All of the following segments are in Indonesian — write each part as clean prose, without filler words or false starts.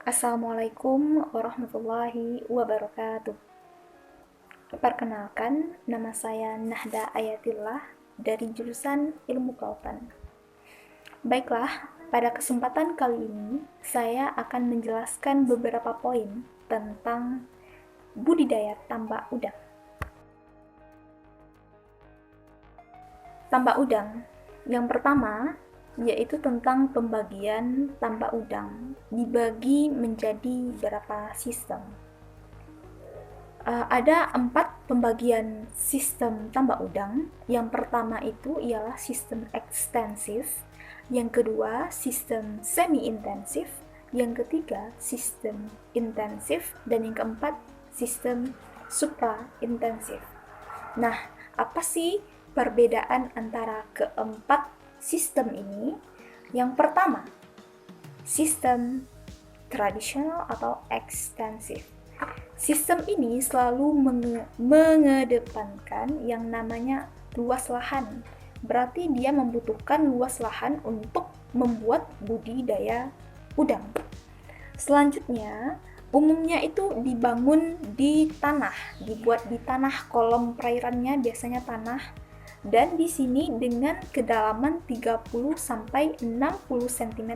Assalamualaikum warahmatullahi wabarakatuh. Perkenalkan, nama saya Nahda Ayatillah dari jurusan Ilmu Kelautan. Baiklah, pada kesempatan kali ini saya akan menjelaskan beberapa poin tentang budidaya tambak udang. Tambak udang. Yang pertama, yaitu tentang pembagian tambak udang. Dibagi menjadi beberapa sistem. Ada 4 pembagian sistem tambak udang. Yang pertama itu ialah sistem ekstensif, yang kedua sistem semi-intensif, yang ketiga sistem intensif, dan yang keempat sistem supra-intensif. Nah, apa sih perbedaan antara keempat sistem ini? Yang pertama, sistem tradisional atau ekstensif. Sistem ini selalu mengedepankan yang namanya luas lahan. Berarti dia membutuhkan luas lahan untuk membuat budidaya udang. Selanjutnya, umumnya itu dibangun di tanah, dibuat di tanah, kolom perairannya biasanya tanah, dan di sini dengan kedalaman 30 sampai 60 cm.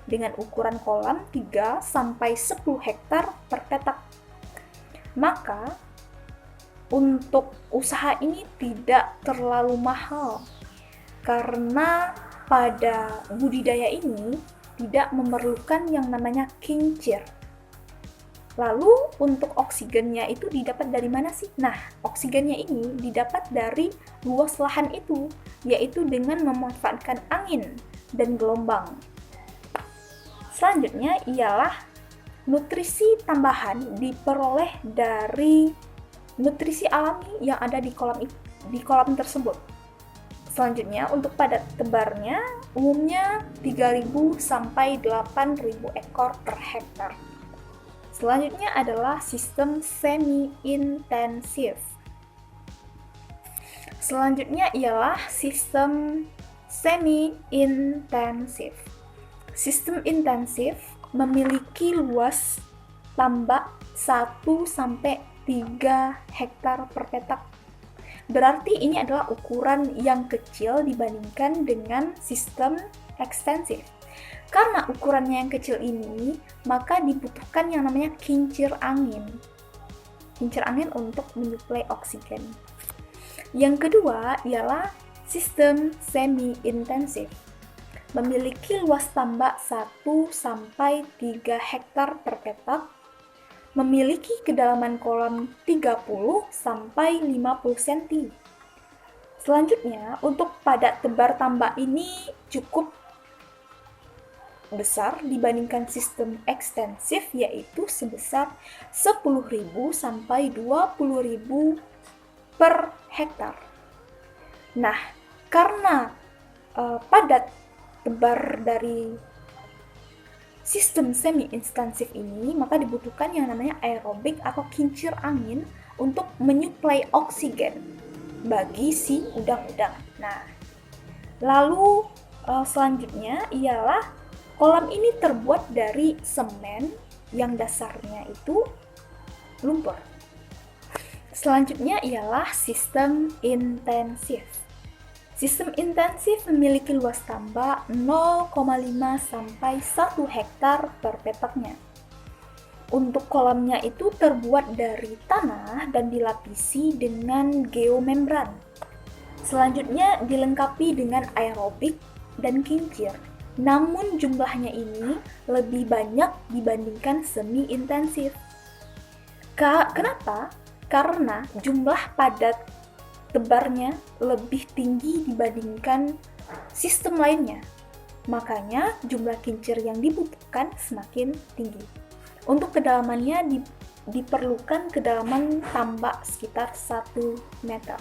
Dengan ukuran kolam 3 sampai 10 hektar per petak. Maka untuk usaha ini tidak terlalu mahal karena pada budidaya ini tidak memerlukan yang namanya kincir. Lalu untuk oksigennya itu didapat dari mana sih? Nah, oksigennya ini didapat dari luas lahan itu, yaitu dengan memanfaatkan angin dan gelombang. Selanjutnya ialah nutrisi tambahan diperoleh dari nutrisi alami yang ada di kolam tersebut. Selanjutnya untuk padat tebarnya umumnya 3.000 sampai 8.000 ekor per hektar. Selanjutnya adalah sistem semi-intensif. Selanjutnya ialah sistem semi-intensif. Sistem intensif memiliki luas tambak 1 sampai 3 hektar per petak. Berarti ini adalah ukuran yang kecil dibandingkan dengan sistem ekstensif. Karena ukurannya yang kecil ini, maka dibutuhkan yang namanya kincir angin. Kincir angin untuk menyuplai oksigen. Yang kedua ialah sistem semi-intensif. Memiliki luas tambak 1 sampai 3 hektar per petak, memiliki kedalaman kolam 30 sampai 50 cm. Selanjutnya, untuk padat tebar tambak ini cukup besar dibandingkan sistem ekstensif, yaitu sebesar 10.000 sampai 20.000 per hektar. Nah, karena padat tebar dari sistem semi-intensif ini, maka dibutuhkan yang namanya aerobik atau kincir angin untuk menyuplai oksigen bagi si udang-udang. Nah, lalu selanjutnya ialah kolam ini terbuat dari semen yang dasarnya itu lumpur. Selanjutnya ialah sistem intensif. Sistem intensif memiliki luas tambak 0,5 sampai 1 hektar per petaknya. Untuk kolamnya itu terbuat dari tanah dan dilapisi dengan geomembran. Selanjutnya dilengkapi dengan aerobik dan kincir. Namun jumlahnya ini lebih banyak dibandingkan semi-intensif. Kenapa? Karena jumlah padat tebarnya lebih tinggi dibandingkan sistem lainnya. Makanya jumlah kincir yang dibutuhkan semakin tinggi. Untuk kedalamannya diperlukan kedalaman tambak sekitar 1 meter.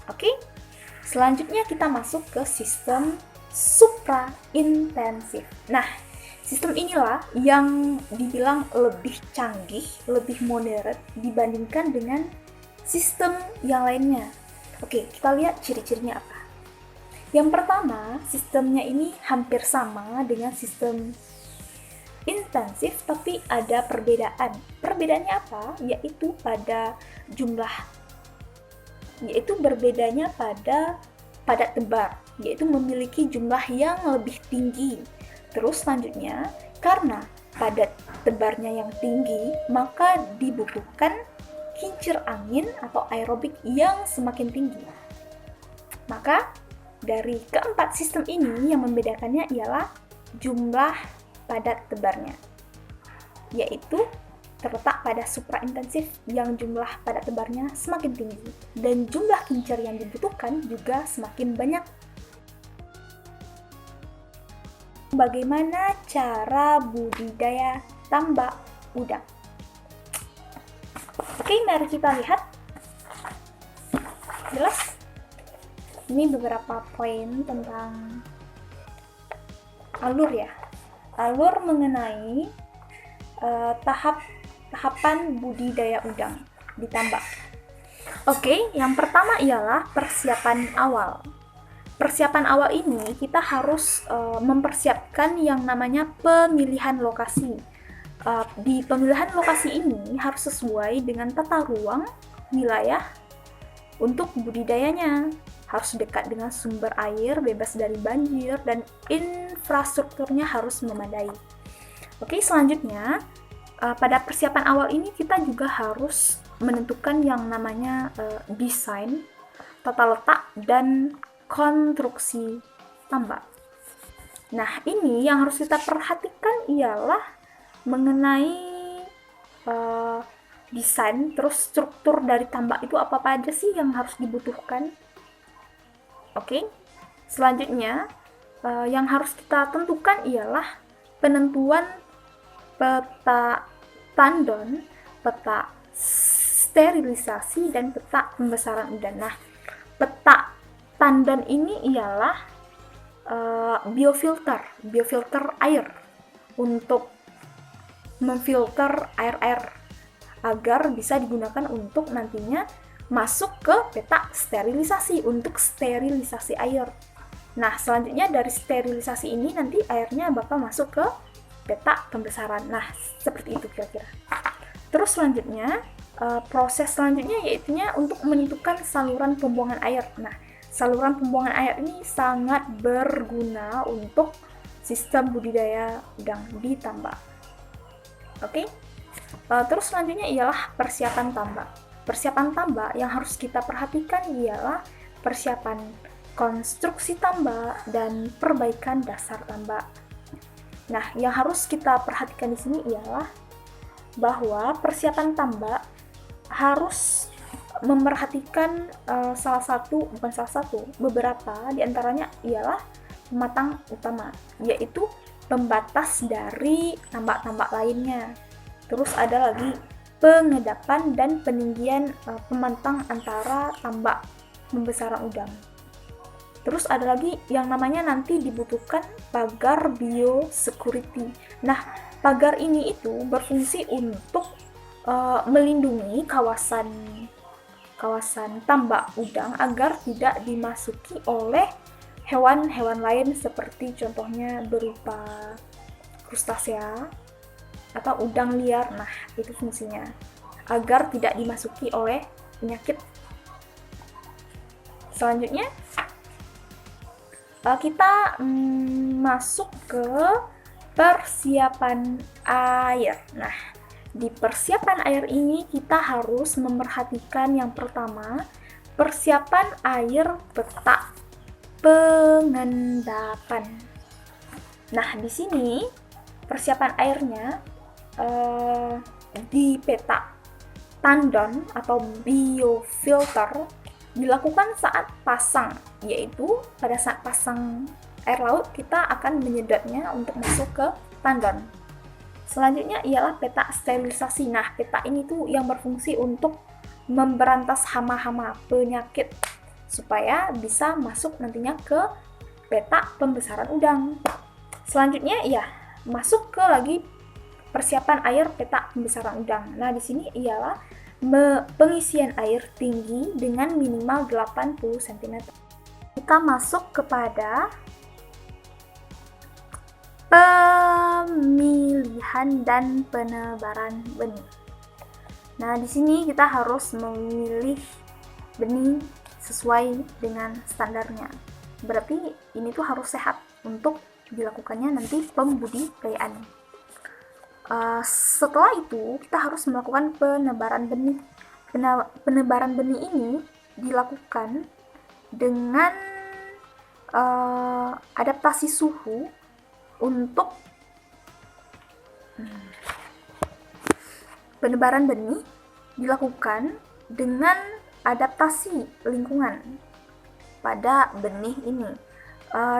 Oke? Selanjutnya kita masuk ke sistem supra-intensif. Nah, sistem inilah yang dibilang lebih canggih, lebih modern dibandingkan dengan sistem yang lainnya. Oke, kita lihat ciri-cirinya apa. Yang pertama, sistemnya ini hampir sama dengan sistem intensif, tapi ada perbedaan. Perbedaannya apa? Yaitu pada jumlah, yaitu berbedanya pada padat tebar, yaitu memiliki jumlah yang lebih tinggi. Terus selanjutnya, karena padat tebarnya yang tinggi, maka dibutuhkan kincir angin atau aerobik yang semakin tinggi. Maka dari keempat sistem ini yang membedakannya ialah jumlah padat tebarnya, yaitu terletak pada supraintensif yang jumlah padat tebarnya semakin tinggi dan jumlah kincir yang dibutuhkan juga semakin banyak. Bagaimana cara budidaya tambak udang? Oke, mari kita lihat. Jelas? Ini beberapa poin tentang alur ya. Alur mengenai tahapan budidaya udang di tambak. Oke, yang pertama ialah persiapan awal. Persiapan awal ini kita harus mempersiapkan yang namanya pemilihan lokasi. Di pemilihan lokasi ini harus sesuai dengan tata ruang wilayah untuk budidayanya. Harus dekat dengan sumber air, bebas dari banjir, dan infrastrukturnya harus memadai. Oke, selanjutnya pada persiapan awal ini kita juga harus menentukan yang namanya desain, tata letak, dan konstruksi tambak. Nah, ini yang harus kita perhatikan ialah mengenai desain, terus struktur dari tambak itu apa aja sih yang harus dibutuhkan. Oke, selanjutnya yang harus kita tentukan ialah penentuan peta tandon, peta sterilisasi, dan peta pembesaran udang. Nah, peta tandon ini ialah biofilter air untuk memfilter air-air agar bisa digunakan untuk nantinya masuk ke peta sterilisasi untuk sterilisasi air. Nah, selanjutnya dari sterilisasi ini nanti airnya bakal masuk ke peta pembesaran. Nah, seperti itu kira-kira. Terus selanjutnya, proses selanjutnya yaitunya untuk menentukan saluran pembuangan air. Nah, saluran pembuangan air ini sangat berguna untuk sistem budidaya udang di tambak. Oke? Terus selanjutnya ialah persiapan tambak. Persiapan tambak yang harus kita perhatikan ialah persiapan konstruksi tambak dan perbaikan dasar tambak. Nah, yang harus kita perhatikan di sini ialah bahwa persiapan tambak harus memerhatikan beberapa diantaranya ialah pematang utama, yaitu pembatas dari tambak-tambak lainnya. Terus ada lagi pengedapan dan peninggian pemantang antara tambak pembesaran udang. Terus ada lagi yang namanya nanti dibutuhkan pagar biosecurity. Nah, pagar ini itu berfungsi untuk melindungi kawasan tambak udang agar tidak dimasuki oleh hewan-hewan lain seperti contohnya berupa krustasea atau udang liar. Nah, itu fungsinya agar tidak dimasuki oleh penyakit. Selanjutnya kita masuk ke persiapan air. Nah, di persiapan air ini kita harus memerhatikan yang pertama, persiapan air peta pengendapan. Nah, di sini persiapan airnya di peta tandon atau biofilter dilakukan saat pasang, yaitu pada saat pasang air laut kita akan menyedotnya untuk masuk ke tandon. Selanjutnya ialah peta sterilisasi. Nah, peta ini tuh yang berfungsi untuk memberantas hama-hama penyakit supaya bisa masuk nantinya ke peta pembesaran udang. Selanjutnya ya masuk ke lagi persiapan air peta pembesaran udang. Nah, di sini ialah pengisian air tinggi dengan minimal 80 cm. Kita masuk kepada pemilihan pengolahan dan penebaran benih. Nah, di sini kita harus memilih benih sesuai dengan standarnya. Berarti ini tuh harus sehat untuk dilakukannya nanti pembudidayaan. Setelah itu kita harus melakukan penebaran benih. Penebaran benih ini dilakukan dengan adaptasi suhu untuk penebaran benih dilakukan dengan adaptasi lingkungan pada benih ini.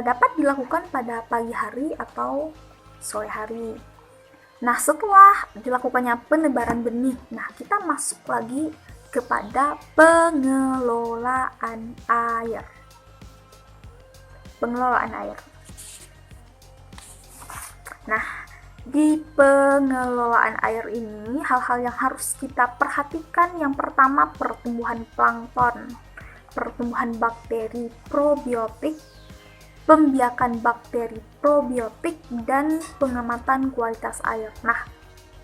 Dapat dilakukan pada pagi hari atau sore hari. Nah, setelah dilakukannya penebaran benih, nah kita masuk lagi kepada pengelolaan air. Pengelolaan air. Nah, di pengelolaan air ini hal-hal yang harus kita perhatikan, yang pertama pertumbuhan plankton, pertumbuhan bakteri probiotik, pembiakan bakteri probiotik, dan pengamatan kualitas air. Nah,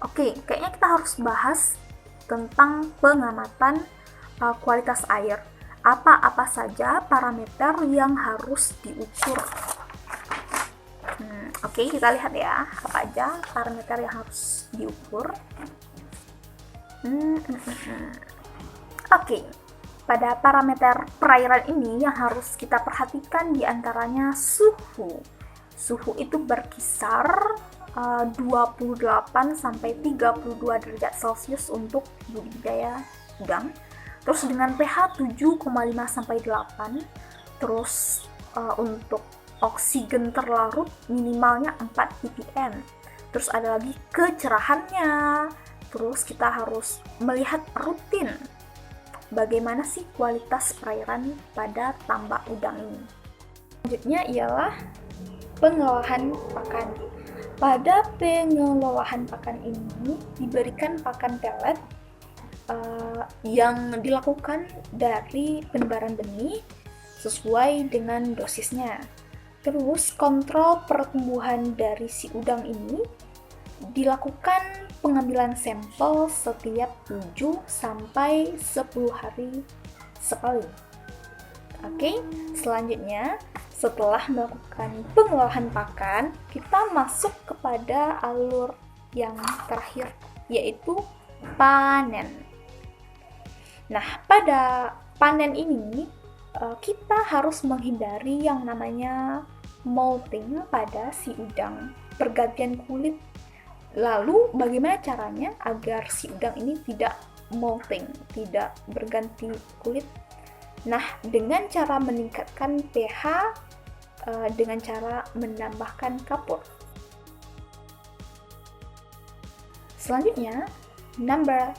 oke, kayaknya kita harus bahas tentang pengamatan kualitas air. Apa-apa saja parameter yang harus diukur. Oke, kita lihat ya, apa aja parameter yang harus diukur. Oke, pada parameter perairan ini yang harus kita perhatikan diantaranya suhu. Suhu itu berkisar 28 sampai 32 derajat Celcius untuk budidaya udang. Terus dengan pH 7,5 sampai 8. Terus untuk oksigen terlarut minimalnya 4 ppm. Terus ada lagi kecerahannya. Terus kita harus melihat rutin bagaimana sih kualitas perairan pada tambak udang ini. Selanjutnya ialah pengolahan pakan. Pada pengelolaan pakan ini diberikan pakan pelet yang dilakukan dari penebaran benih sesuai dengan dosisnya. Terus kontrol pertumbuhan dari si udang ini dilakukan pengambilan sampel setiap 7 sampai 10 hari sekali. Oke, selanjutnya setelah melakukan pengolahan pakan, kita masuk kepada alur yang terakhir, yaitu panen. Nah, pada panen ini kita harus menghindari yang namanya molting pada si udang, pergantian kulit. Lalu bagaimana caranya agar si udang ini tidak molting, tidak berganti kulit? Nah, dengan cara meningkatkan pH, dengan cara menambahkan kapur. Selanjutnya, number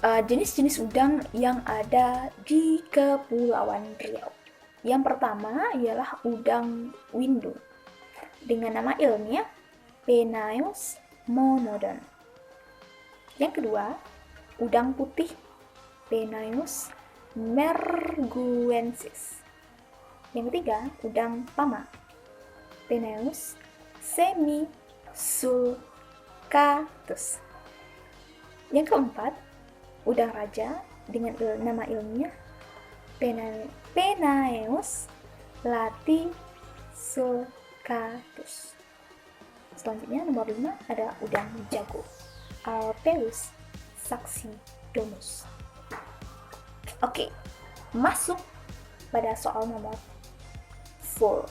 3. Jenis-jenis udang yang ada di Kepulauan Riau. Yang pertama ialah udang windu dengan nama ilmiah Penaeus monodon. Yang kedua, udang putih Penaeus merguensis. Yang ketiga, udang pama Penaeus semisulcatus. Yang keempat, udang raja dengan nama ilmiah Penaeus latisulcatus. Selanjutnya nomor 5 ada udang jago Alpeus saxidomus. Oke, masuk pada soal nomor 4.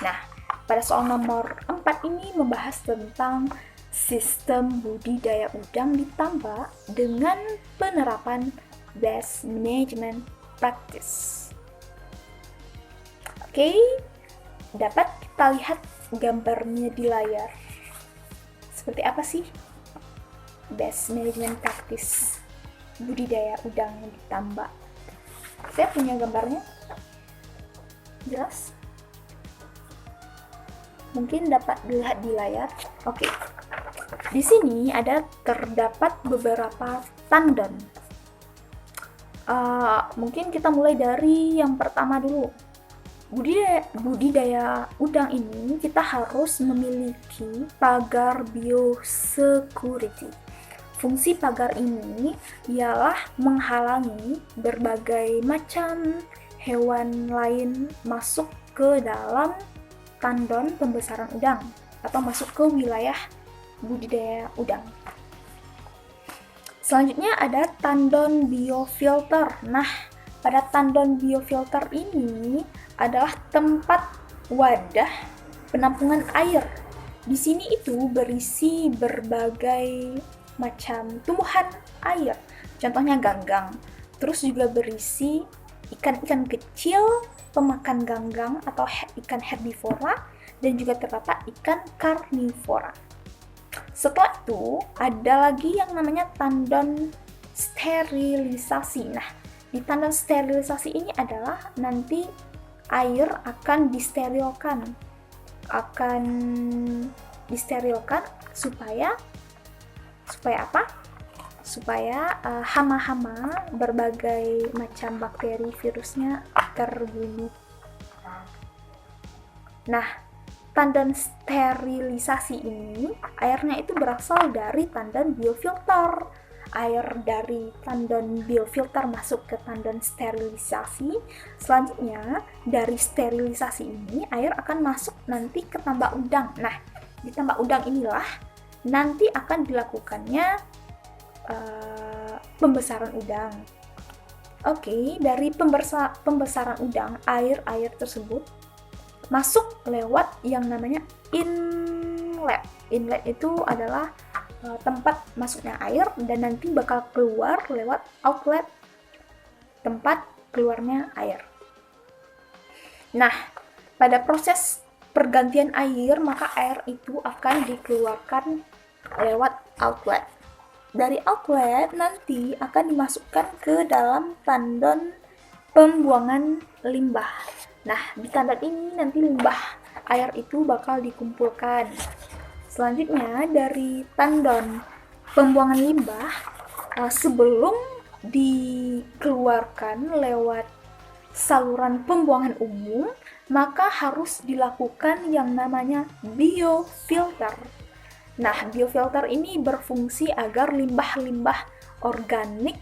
Nah, pada soal nomor 4 ini membahas tentang sistem budidaya udang di tambak dengan penerapan best management practice. Oke, dapat kita lihat gambarnya di layar. Seperti apa sih best management practice budidaya udang di tambak? Saya punya gambarnya. Jelas? Mungkin dapat dilihat di layar. Oke. Di sini terdapat beberapa tandon. Mungkin kita mulai dari yang pertama dulu, budidaya udang ini kita harus memiliki pagar biosecurity. Fungsi pagar ini ialah menghalangi berbagai macam hewan lain masuk ke dalam tandon pembesaran udang atau masuk ke wilayah budidaya udang. Selanjutnya ada tandon biofilter. Nah, pada tandon biofilter ini adalah tempat wadah penampungan air. Di sini itu berisi berbagai macam tumbuhan air, contohnya ganggang. Terus juga berisi ikan-ikan kecil pemakan ganggang atau ikan herbivora, dan juga terdapat ikan karnivora. Setelah itu ada lagi yang namanya tandon sterilisasi. Nah, di tandon sterilisasi ini adalah nanti air akan disterilkan supaya apa? Supaya hama-hama berbagai macam bakteri virusnya terbunuh. Nah, tandon sterilisasi ini airnya itu berasal dari tandon biofilter. Air dari tandon biofilter masuk ke tandon sterilisasi. Selanjutnya dari sterilisasi ini air akan masuk nanti ke tambak udang. Nah, di tambak udang inilah nanti akan dilakukannya pembesaran udang. Oke, dari pembesaran udang, air tersebut masuk lewat yang namanya inlet. Inlet itu adalah tempat masuknya air, dan nanti bakal keluar lewat outlet, tempat keluarnya air. Nah, pada proses pergantian air, maka air itu akan dikeluarkan lewat outlet. Dari outlet nanti akan dimasukkan ke dalam tandon pembuangan limbah. Nah, di tandon ini nanti limbah air itu bakal dikumpulkan. Selanjutnya dari tandon pembuangan limbah, sebelum dikeluarkan lewat saluran pembuangan umum, maka harus dilakukan yang namanya biofilter. Nah, biofilter ini berfungsi agar limbah-limbah organik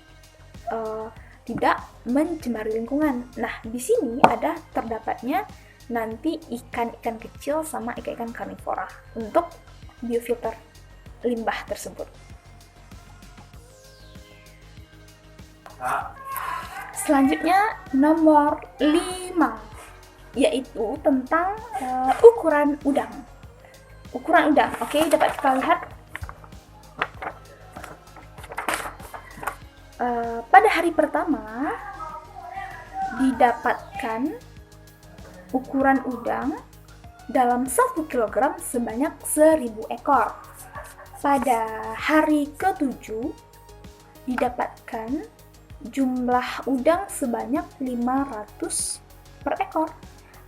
tidak mencemari lingkungan. Nah, di sini ada terdapatnya nanti ikan-ikan kecil sama ikan-ikan karnivora untuk biofilter limbah tersebut. Selanjutnya nomor 5, yaitu tentang ukuran udang. Ukuran udang, oke, dapat kita lihat pada hari pertama didapatkan ukuran udang dalam 1 kg sebanyak 1000 ekor. Pada hari ke-7 didapatkan jumlah udang sebanyak 500 per ekor.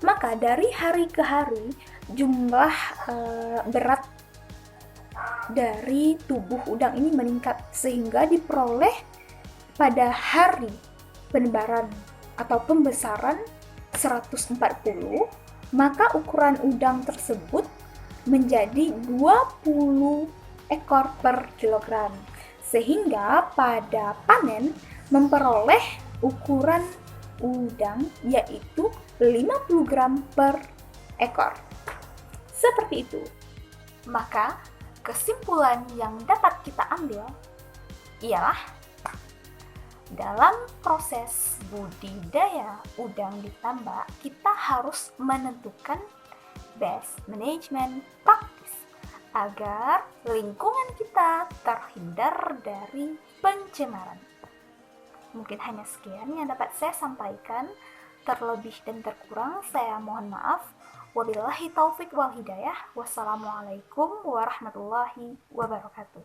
Maka dari hari ke hari jumlah berat dari tubuh udang ini meningkat, sehingga diperoleh pada hari penebaran atau pembesaran 140, maka ukuran udang tersebut menjadi 20 ekor per kilogram, sehingga pada panen memperoleh ukuran udang yaitu 50 gram per ekor. Seperti itu. Maka kesimpulan yang dapat kita ambil ialah dalam proses budidaya udang di tambak, kita harus menentukan best management practice agar lingkungan kita terhindar dari pencemaran. Mungkin hanya sekian yang dapat saya sampaikan. Terlebih dan terkurang saya mohon maaf. Wabillahi taufik wal hidayah. Wassalamualaikum warahmatullahi wabarakatuh.